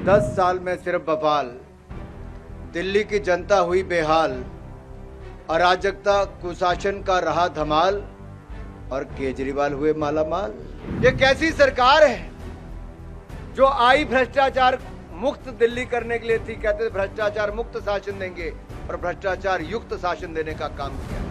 10 साल में सिर्फ बवाल, दिल्ली की जनता हुई बेहाल, अराजकता कुशासन का रहा धमाल और केजरीवाल हुए मालामाल। ये कैसी सरकार है जो आई भ्रष्टाचार मुक्त दिल्ली करने के लिए थी। कहते थे भ्रष्टाचार मुक्त शासन देंगे और भ्रष्टाचार युक्त शासन देने का काम किया।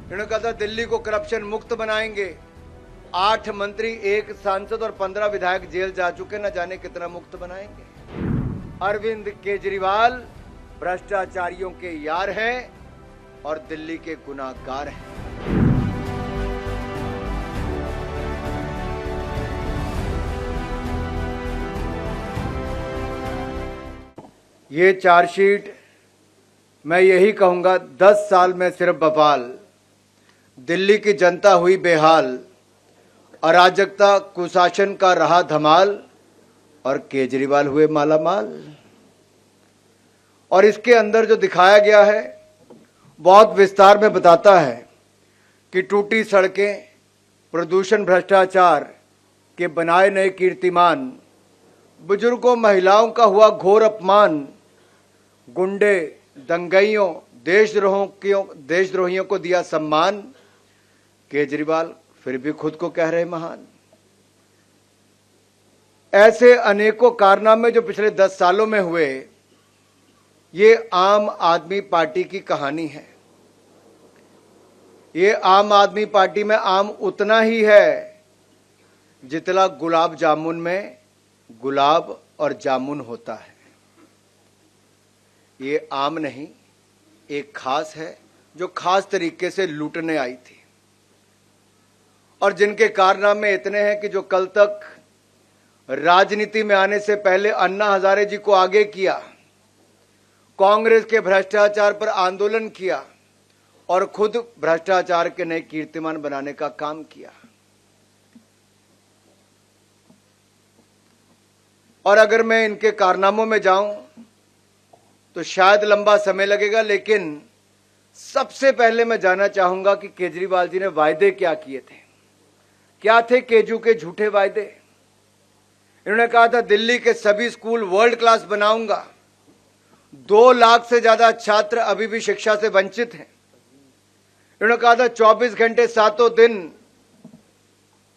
इन्होंने कहा था दिल्ली को करप्शन मुक्त बनाएंगे। 8 मंत्री, 1 सांसद और 15 विधायक जेल जा चुके, न जाने कितना मुक्त बनाएंगे। अरविंद केजरीवाल भ्रष्टाचारियों के यार हैं और दिल्ली के गुनाहगार हैं। ये चार्जशीट मैं यही कहूंगा, 10 साल में सिर्फ बवाल, दिल्ली की जनता हुई बेहाल, अराजकता कुशासन का रहा धमाल और केजरीवाल हुए मालामाल। और इसके अंदर जो दिखाया गया है बहुत विस्तार में बताता है कि टूटी सड़कें, प्रदूषण, भ्रष्टाचार के बनाए नए कीर्तिमान, बुजुर्गों महिलाओं का हुआ घोर अपमान, गुंडे दंगइयों देशद्रोहियों को दिया सम्मान। केजरीवाल फिर भी खुद को कह रहे महान। ऐसे अनेकों कारनामे जो पिछले 10 सालों में हुए, ये आम आदमी पार्टी की कहानी है। ये आम आदमी पार्टी में आम उतना ही है जितना गुलाब जामुन में गुलाब और जामुन होता है। ये आम नहीं, एक खास है जो खास तरीके से लूटने आई थी और जिनके कारनामे इतने हैं कि जो कल तक राजनीति में आने से पहले अन्ना हजारे जी को आगे किया, कांग्रेस के भ्रष्टाचार पर आंदोलन किया और खुद भ्रष्टाचार के नए कीर्तिमान बनाने का काम किया। और अगर मैं इनके कारनामों में जाऊं तो शायद लंबा समय लगेगा, लेकिन सबसे पहले मैं जानना चाहूंगा कि केजरीवाल जी ने वायदे क्या किए थे। क्या थे केजू के झूठे वायदे? इन्होंने कहा था दिल्ली के सभी स्कूल वर्ल्ड क्लास बनाऊंगा। 2 लाख से ज्यादा छात्र अभी भी शिक्षा से वंचित हैं। इन्होंने कहा था 24 घंटे 7 दिन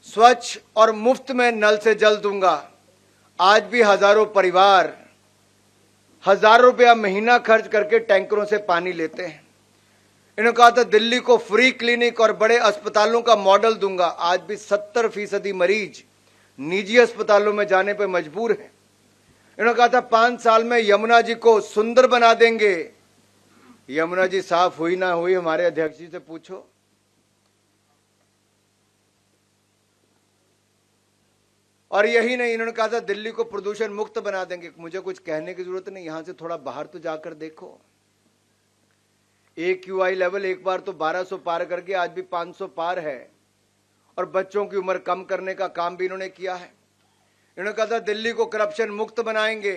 स्वच्छ और मुफ्त में नल से जल दूंगा। आज भी हजारों परिवार हजारों रुपया महीना खर्च करके टैंकरों से पानी लेते हैं। इन्होंने कहा था दिल्ली को फ्री क्लिनिक और बड़े अस्पतालों का मॉडल दूंगा। आज भी 70% मरीज निजी अस्पतालों में जाने पर मजबूर हैं। इन्होंने कहा था 5 साल में यमुना जी को सुंदर बना देंगे। यमुना जी साफ हुई ना हुई, हमारे अध्यक्ष जी से पूछो। और यही नहीं, इन्होंने कहा था दिल्ली को प्रदूषण मुक्त बना देंगे। मुझे कुछ कहने की जरूरत नहीं, यहां से थोड़ा बाहर तो जाकर देखो। AQI लेवल एक बार तो 1200 पार करके आज भी 500 पार है और बच्चों की उम्र कम करने का काम भी इन्होंने किया है। इन्होंने कहा था दिल्ली को करप्शन मुक्त बनाएंगे।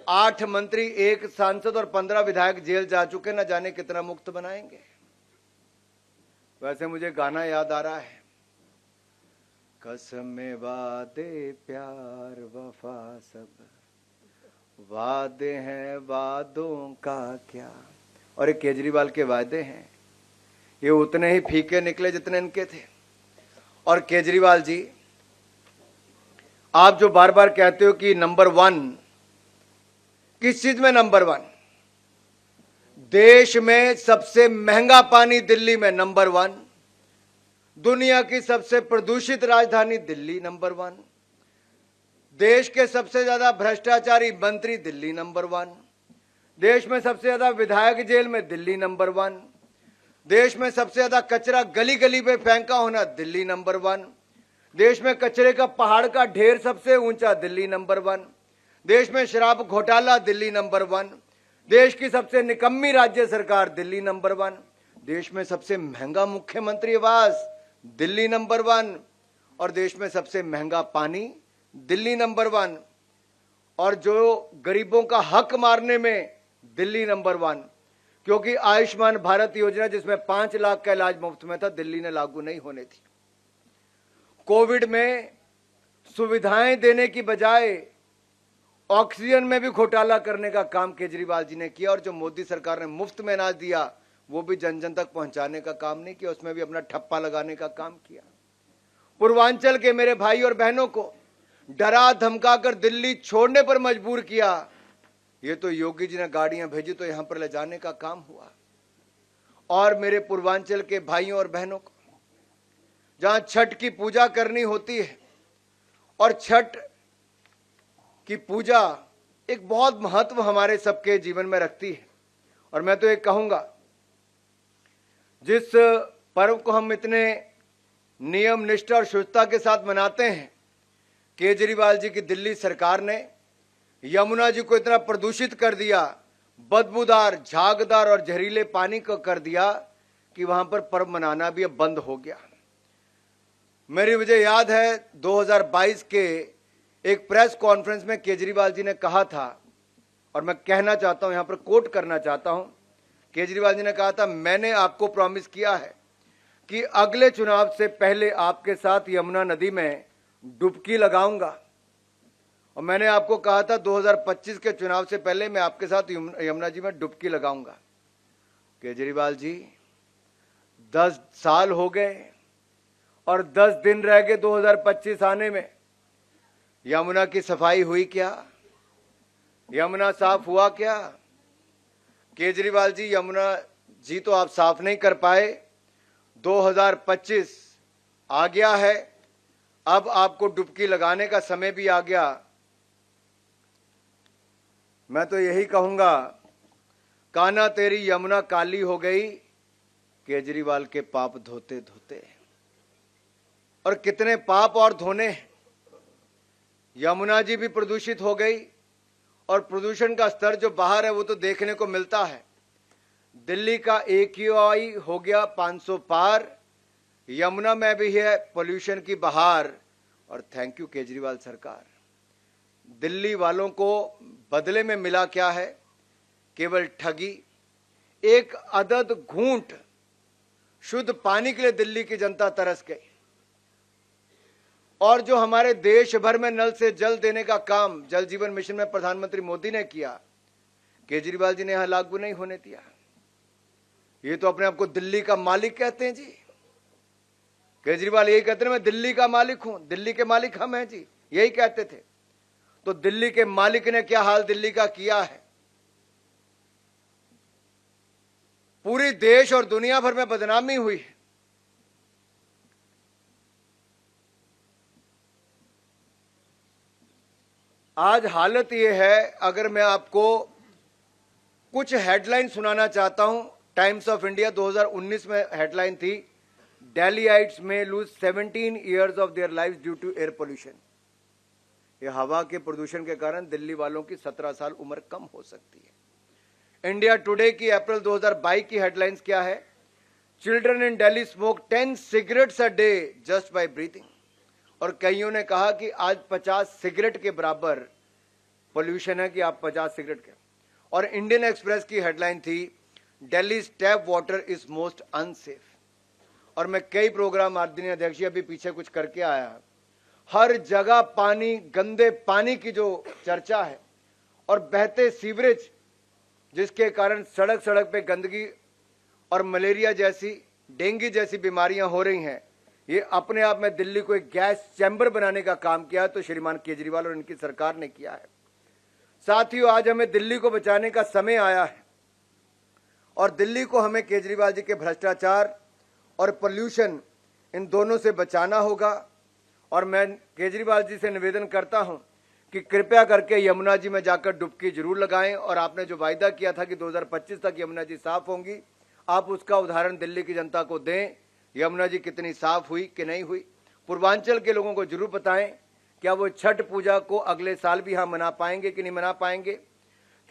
8 मंत्री, 1 सांसद और 15 विधायक जेल जा चुके, न जाने कितना मुक्त बनाएंगे। वैसे मुझे गाना याद आ रहा है, कसम वादे प्यार वफा सब वादे हैं, वादों का क्या। और ये केजरीवाल के वादे हैं, ये उतने ही फीके निकले जितने इनके थे। और केजरीवाल जी, आप जो बार बार कहते हो कि नंबर 1, किस चीज में नंबर 1? देश में सबसे महंगा पानी दिल्ली में नंबर 1, दुनिया की सबसे प्रदूषित राजधानी दिल्ली नंबर 1, देश के सबसे ज्यादा भ्रष्टाचारी मंत्री दिल्ली नंबर 1, देश में सबसे ज्यादा विधायक जेल में दिल्ली नंबर 1, देश में सबसे ज्यादा कचरा गली गली पे फेंका होना, दिल्ली नंबर 1। देश में कचरे का पहाड़ का ढेर सबसे ऊंचा, दिल्ली नंबर 1। देश में शराब घोटाला, दिल्ली नंबर 1। देश की सबसे निकम्मी राज्य सरकार, दिल्ली नंबर 1। देश में सबसे महंगा मुख्यमंत्री आवास, दिल्ली नंबर 1। और देश में सबसे महंगा पानी, दिल्ली नंबर 1। और जो गरीबों का हक मारने में दिल्ली नंबर 1, क्योंकि आयुष्मान भारत योजना जिसमें 5 लाख का इलाज मुफ्त में था, दिल्ली ने लागू नहीं होने थी। कोविड में सुविधाएं देने की बजाय ऑक्सीजन में भी घोटाला करने का काम केजरीवाल जी ने किया, और जो मोदी सरकार ने मुफ्त में अनाज दिया वो भी जन जन तक पहुंचाने का काम नहीं किया, उसमें भी अपना ठप्पा लगाने का काम किया। पूर्वांचल के मेरे भाई और बहनों को डरा धमकाकर दिल्ली छोड़ने पर मजबूर किया। ये तो योगी जी ने गाड़ियां भेजी तो यहां पर ले जाने का काम हुआ। और मेरे पूर्वांचल के भाइयों और बहनों को जहां छठ की पूजा करनी होती है, और छठ की पूजा एक बहुत महत्व हमारे सबके जीवन में रखती है, और मैं तो एक कहूंगा जिस पर्व को हम इतने नियम निष्ठा और शुद्धता के साथ मनाते हैं, केजरीवाल जी की दिल्ली सरकार ने यमुना जी को इतना प्रदूषित कर दिया, बदबूदार, झागदार और जहरीले पानी को कर दिया कि वहां पर पर्व मनाना भी अब बंद हो गया। मुझे याद है 2022 के एक प्रेस कॉन्फ्रेंस में केजरीवाल जी ने कहा था, और मैं कहना चाहता हूं, यहां पर कोट करना चाहता हूं, केजरीवाल जी ने कहा था, मैंने आपको प्रॉमिस किया है कि अगले चुनाव से पहले आपके साथ यमुना नदी में डुबकी लगाऊंगा। और मैंने आपको कहा था 2025 के चुनाव से पहले मैं आपके साथ यमुना जी में डुबकी लगाऊंगा। केजरीवाल जी 10 साल हो गए और 10 दिन रह गए 2025 आने में। यमुना की सफाई हुई क्या? यमुना साफ हुआ क्या? केजरीवाल जी, यमुना जी तो आप साफ नहीं कर पाए। 2025 आ गया है, अब आपको डुबकी लगाने का समय भी आ गया। मैं तो यही कहूंगा, कान्हा तेरी यमुना काली हो गई, केजरीवाल के पाप धोते धोते। और कितने पाप और धोने हैं। यमुना जी भी प्रदूषित हो गई, और प्रदूषण का स्तर जो बाहर है वो तो देखने को मिलता है। दिल्ली का AQI हो गया 500 पार, यमुना में भी है पोल्यूशन की बहार। और थैंक यू केजरीवाल सरकार। दिल्ली वालों को बदले में मिला क्या है? केवल ठगी। एक अदद घूंट शुद्ध पानी के लिए दिल्ली की जनता तरस गई। और जो हमारे देश भर में नल से जल देने का काम जल जीवन मिशन में प्रधानमंत्री मोदी ने किया, केजरीवाल जी ने यहां लागू नहीं होने दिया। ये तो अपने आप को दिल्ली का मालिक कहते हैं जी। केजरीवाल यही कहते हैं, मैं दिल्ली का मालिक हूं, दिल्ली के मालिक हम हैं जी, यही कहते थे। तो दिल्ली के मालिक ने क्या हाल दिल्ली का किया है? पूरी देश और दुनिया भर में बदनामी हुई है। आज हालत यह है, अगर मैं आपको कुछ हेडलाइन सुनाना चाहता हूं। टाइम्स ऑफ इंडिया 2019 में हेडलाइन थी, Delhiites may lose 17 years of their lives due to air pollution. ये हवा के प्रदूषण के कारण दिल्ली वालों की 17 साल उम्र कम हो सकती है। इंडिया टुडे की अप्रैल 2022 की हेडलाइंस क्या है? Children in Delhi smoke 10 cigarettes a day just by breathing. और कईयों ने कहा कि आज 50 सिगरेट के बराबर पोल्यूशन है कि आप 50 सिगरेट के। और इंडियन एक्सप्रेस की हेडलाइन थी, Delhi tap water is most unsafe. और मैं कई प्रोग्राम आदरणीय अध्यक्ष अभी पीछे कुछ करके आया, हर जगह पानी, गंदे पानी की जो चर्चा है, और बहते सीवरेज जिसके कारण सड़क सड़क पे गंदगी और मलेरिया जैसी, डेंगू जैसी बीमारियां हो रही हैं। ये अपने आप में दिल्ली को एक गैस चैम्बर बनाने का काम किया तो श्रीमान केजरीवाल और इनकी सरकार ने किया है। साथियों, आज हमें दिल्ली को बचाने का समय आया है, और दिल्ली को हमें केजरीवाल जी के भ्रष्टाचार और पोल्यूशन, इन दोनों से बचाना होगा। और मैं केजरीवाल जी से निवेदन करता हूं कि कृपया करके यमुना जी में जाकर डुबकी जरूर लगाएं। और आपने जो वायदा किया था कि 2025 तक यमुना जी साफ होंगी, आप उसका उदाहरण दिल्ली की जनता को दें। यमुना जी कितनी साफ हुई कि नहीं हुई। पूर्वांचल के लोगों को जरूर बताएं, क्या वो छठ पूजा को अगले साल भी हम मना पाएंगे कि नहीं मना पाएंगे।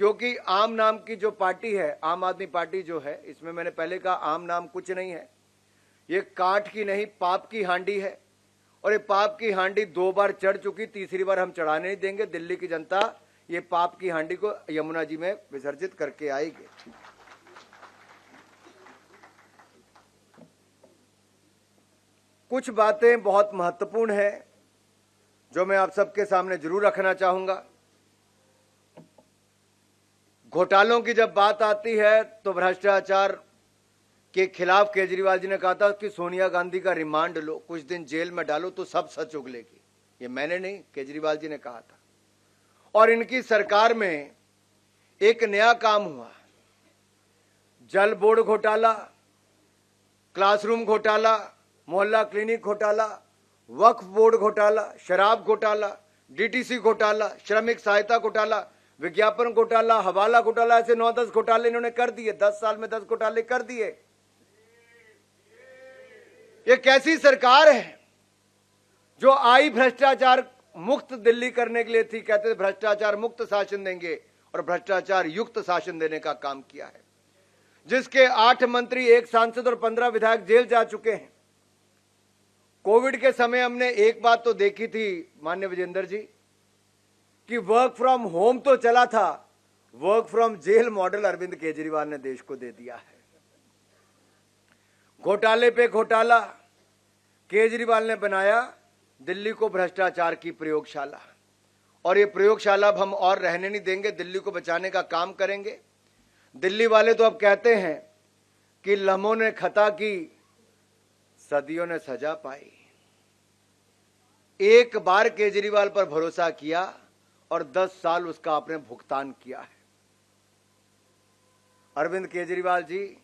क्योंकि आम नाम की जो पार्टी है, आम आदमी पार्टी जो है, इसमें मैंने पहले कहा आम नाम कुछ नहीं है, ये काठ की नहीं पाप की हांडी है। और ये पाप की हांडी 2 बार चढ़ चुकी, तीसरी बार हम चढ़ाने नहीं देंगे। दिल्ली की जनता ये पाप की हांडी को यमुना जी में विसर्जित करके आएगी। कुछ बातें बहुत महत्वपूर्ण है जो मैं आप सबके सामने जरूर रखना चाहूंगा। घोटालों की जब बात आती है तो भ्रष्टाचार के खिलाफ केजरीवाल जी ने कहा था कि सोनिया गांधी का रिमांड लो, कुछ दिन जेल में डालो तो सब सच उगलेगी। ये मैंने नहीं, केजरीवाल जी ने कहा था। और इनकी सरकार में एक नया काम हुआ, जल बोर्ड घोटाला, क्लासरूम घोटाला, मोहल्ला क्लिनिक घोटाला, वक्फ बोर्ड घोटाला, शराब घोटाला, डीटीसी घोटाला, श्रमिक सहायता घोटाला, विज्ञापन घोटाला, हवाला घोटाला, ऐसे 9-10 घोटाले इन्होंने कर दिए। 10 साल में 10 घोटाले कर दिए। ये कैसी सरकार है जो आई भ्रष्टाचार मुक्त दिल्ली करने के लिए थी। कहते थे भ्रष्टाचार मुक्त शासन देंगे और भ्रष्टाचार युक्त शासन देने का काम किया है। जिसके 8 मंत्री, 1 सांसद और 15 विधायक जेल जा चुके हैं। कोविड के समय हमने एक बात तो देखी थी माननीय विजेंद्र जी, कि वर्क फ्रॉम होम तो चला था, work from jail model Arvind Kejriwal ने देश को दे दिया है। घोटाले पे घोटाला, केजरीवाल ने बनाया दिल्ली को भ्रष्टाचार की प्रयोगशाला। और ये प्रयोगशाला अब हम और रहने नहीं देंगे, दिल्ली को बचाने का काम करेंगे। दिल्ली वाले तो अब कहते हैं कि लम्हों ने खता की, सदियों ने सजा पाई। एक बार केजरीवाल पर भरोसा किया और 10 साल उसका आपने भुगतान किया है। अरविंद केजरीवाल जी,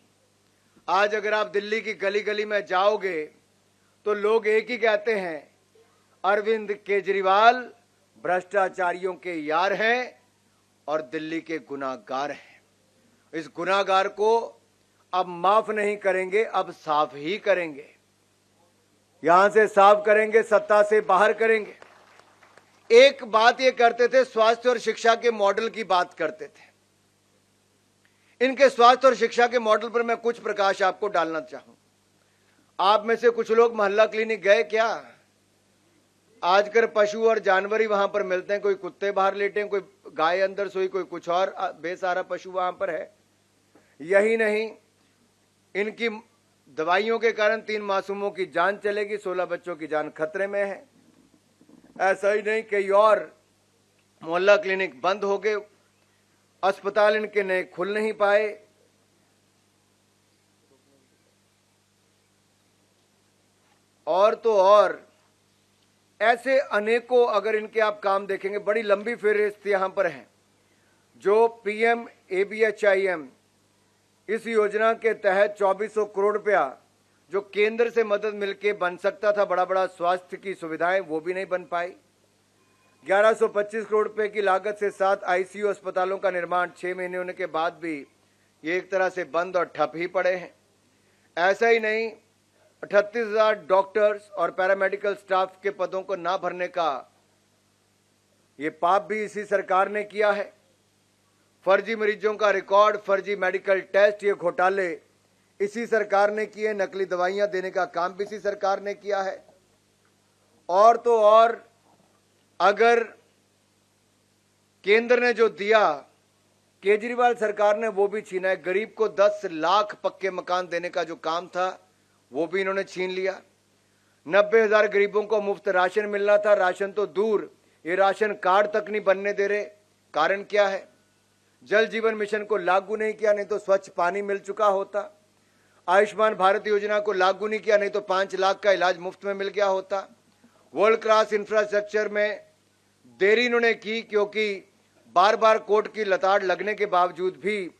आज अगर आप दिल्ली की गली गली में जाओगे तो लोग एक ही कहते हैं, अरविंद केजरीवाल भ्रष्टाचारियों के यार हैं और दिल्ली के गुनाहगार हैं। इस गुनाहगार को अब माफ नहीं करेंगे, अब साफ ही करेंगे। यहां से साफ करेंगे, सत्ता से बाहर करेंगे। एक बात ये करते थे, स्वास्थ्य और शिक्षा के मॉडल की बात करते थे। इनके स्वास्थ्य और शिक्षा के मॉडल पर मैं कुछ प्रकाश आपको डालना चाहूं। आप में से कुछ लोग मोहल्ला क्लिनिक गए क्या? आजकल पशु और जानवर ही वहां पर मिलते हैं। कोई कुत्ते बाहर लेटे हैं, कोई गाय अंदर सोई, कोई कुछ और बेसहारा पशु वहां पर है। यही नहीं, इनकी दवाइयों के कारण 3 मासूमों की जान चलेगी, 16 बच्चों की जान खतरे में है। ऐसा ही नहीं, कई और मोहल्ला क्लिनिक बंद हो गए, अस्पताल इनके नए खुल नहीं पाए। और तो और ऐसे अनेकों अगर इनके आप काम देखेंगे, बड़ी लंबी फेहरिस्त यहां पर है। जो पीएम ABHIM इस योजना के तहत 2400 करोड़ रुपया जो केंद्र से मदद मिलके बन सकता था, बड़ा बड़ा स्वास्थ्य की सुविधाएं, वो भी नहीं बन पाई। 1125 करोड़ रुपए की लागत से 7 ICU अस्पतालों का निर्माण 6 महीने होने के बाद भी ये एक तरह से बंद और ठप ही पड़े हैं। ऐसा ही नहीं, 38,000 डॉक्टर्स और पैरामेडिकल स्टाफ के पदों को ना भरने का ये पाप भी इसी सरकार ने किया है। फर्जी मरीजों का रिकॉर्ड, फर्जी मेडिकल टेस्ट, ये घोटाले इसी सरकार ने किए। नकली दवाइयां देने का काम भी इसी सरकार ने किया है। और तो और अगर केंद्र ने जो दिया, केजरीवाल सरकार ने वो भी छीना है। गरीब को 10 लाख पक्के मकान देने का जो काम था वो भी इन्होंने छीन लिया। 90,000 गरीबों को मुफ्त राशन मिलना था, राशन तो दूर, ये राशन कार्ड तक नहीं बनने दे रहे। कारण क्या है? जल जीवन मिशन को लागू नहीं किया, नहीं तो स्वच्छ पानी मिल चुका होता। आयुष्मान भारत योजना को लागू नहीं किया, नहीं तो 5 लाख का इलाज मुफ्त में मिल गया होता। वर्ल्ड क्लास इंफ्रास्ट्रक्चर में देरी इन्होंने की, क्योंकि बार बार कोर्ट की लताड़ लगने के बावजूद भी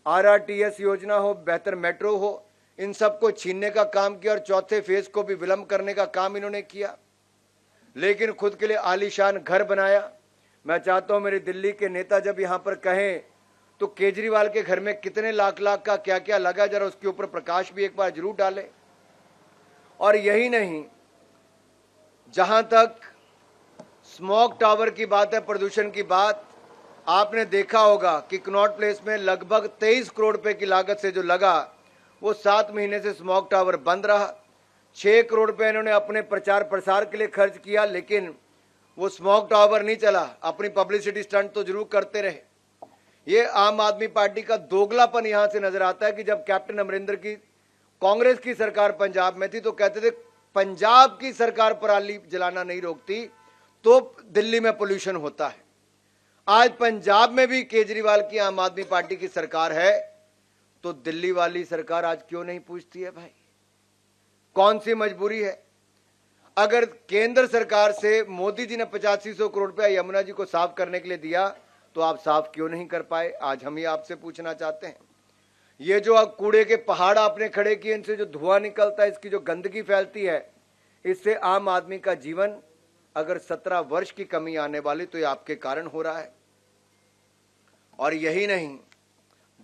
RRTS योजना हो, बेहतर मेट्रो हो, इन सबको छीनने का काम किया और चौथे फेज को भी विलंब करने का काम इन्होंने किया। लेकिन खुद के लिए आलीशान घर बनाया। मैं चाहता हूं मेरे दिल्ली के नेता जब यहां पर कहें तो केजरीवाल के घर में कितने लाख लाख का क्या क्या लगा, जरा उसके ऊपर प्रकाश भी एक बार जरूर डालें। और यही नहीं, जहां तक स्मॉग टावर की बात है, प्रदूषण की बात, आपने देखा होगा कि कनॉट प्लेस में लगभग 23 करोड़ रुपए की लागत से जो लगा, वो 7 महीने से स्मॉग टावर बंद रहा। 6 करोड़ रुपए इन्होंने अपने प्रचार प्रसार के लिए खर्च किया, लेकिन वो स्मॉग टावर नहीं चला। अपनी पब्लिसिटी स्टंट तो जरूर करते रहे। ये आम आदमी पार्टी का दोगलापन यहां से नजर आता है कि जब कैप्टन अमरिंदर की कांग्रेस की सरकार पंजाब में थी तो कहते थे पंजाब की सरकार पराली जलाना नहीं रोकती तो दिल्ली में पोल्यूशन होता है। आज पंजाब में भी केजरीवाल की आम आदमी पार्टी की सरकार है, तो दिल्ली वाली सरकार आज क्यों नहीं पूछती है भाई? कौन सी मजबूरी है? अगर केंद्र सरकार से मोदी जी ने 8500 करोड़ रुपया यमुना जी को साफ करने के लिए दिया, तो आप साफ क्यों नहीं कर पाए? आज हम ही आपसे पूछना चाहते हैं। ये जो अब कूड़े के पहाड़ आपने खड़े किए, इनसे जो धुआं निकलता है, इसकी जो गंदगी फैलती है, इससे आम आदमी का जीवन, अगर 17 वर्ष की कमी आने वाली तो ये आपके कारण हो रहा है। और यही नहीं,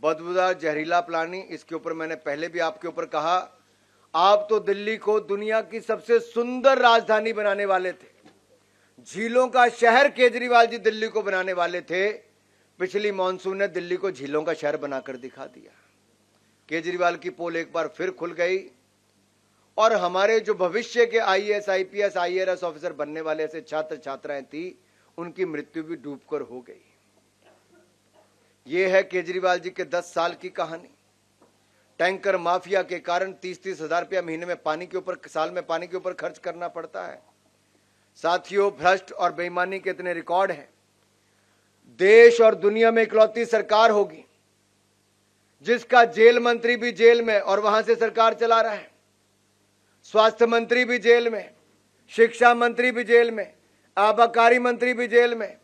बदबूदार जहरीला पानी, इसके ऊपर मैंने पहले भी आपके ऊपर कहा, आप तो दिल्ली को दुनिया की सबसे सुंदर राजधानी बनाने वाले थे। झीलों का शहर केजरीवाल जी दिल्ली को बनाने वाले थे। पिछली मॉनसून ने दिल्ली को झीलों का शहर बनाकर दिखा दिया। केजरीवाल की पोल एक बार फिर खुल गई और हमारे जो भविष्य के आईएएस, आईपीएस, आईआरएस ऑफिसर बनने वाले ऐसे छात्र छात्राएं थी, उनकी मृत्यु भी डूबकर हो गई। ये है केजरीवाल जी के 10 साल की कहानी। टैंकर माफिया के कारण 30-30 हजार रुपया महीने में पानी के ऊपर, साल में पानी के ऊपर खर्च करना पड़ता है। साथियों, भ्रष्ट और बेईमानी के इतने रिकॉर्ड हैं। देश और दुनिया में इकलौती सरकार होगी जिसका जेल मंत्री भी जेल में और वहां से सरकार चला रहा है, स्वास्थ्य मंत्री भी जेल में, शिक्षा मंत्री भी जेल में, आबकारी मंत्री भी जेल में,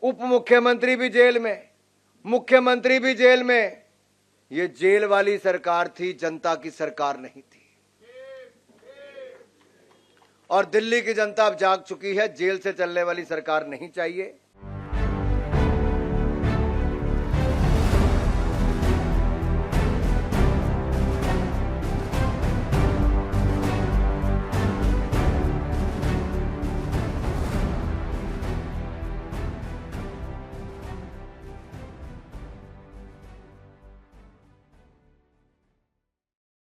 उप मुख्यमंत्री भी जेल में, मुख्यमंत्री भी जेल में। ये जेल वाली सरकार थी, जनता की सरकार नहीं थी। और दिल्ली की जनता अब जाग चुकी है, जेल से चलने वाली सरकार नहीं चाहिए।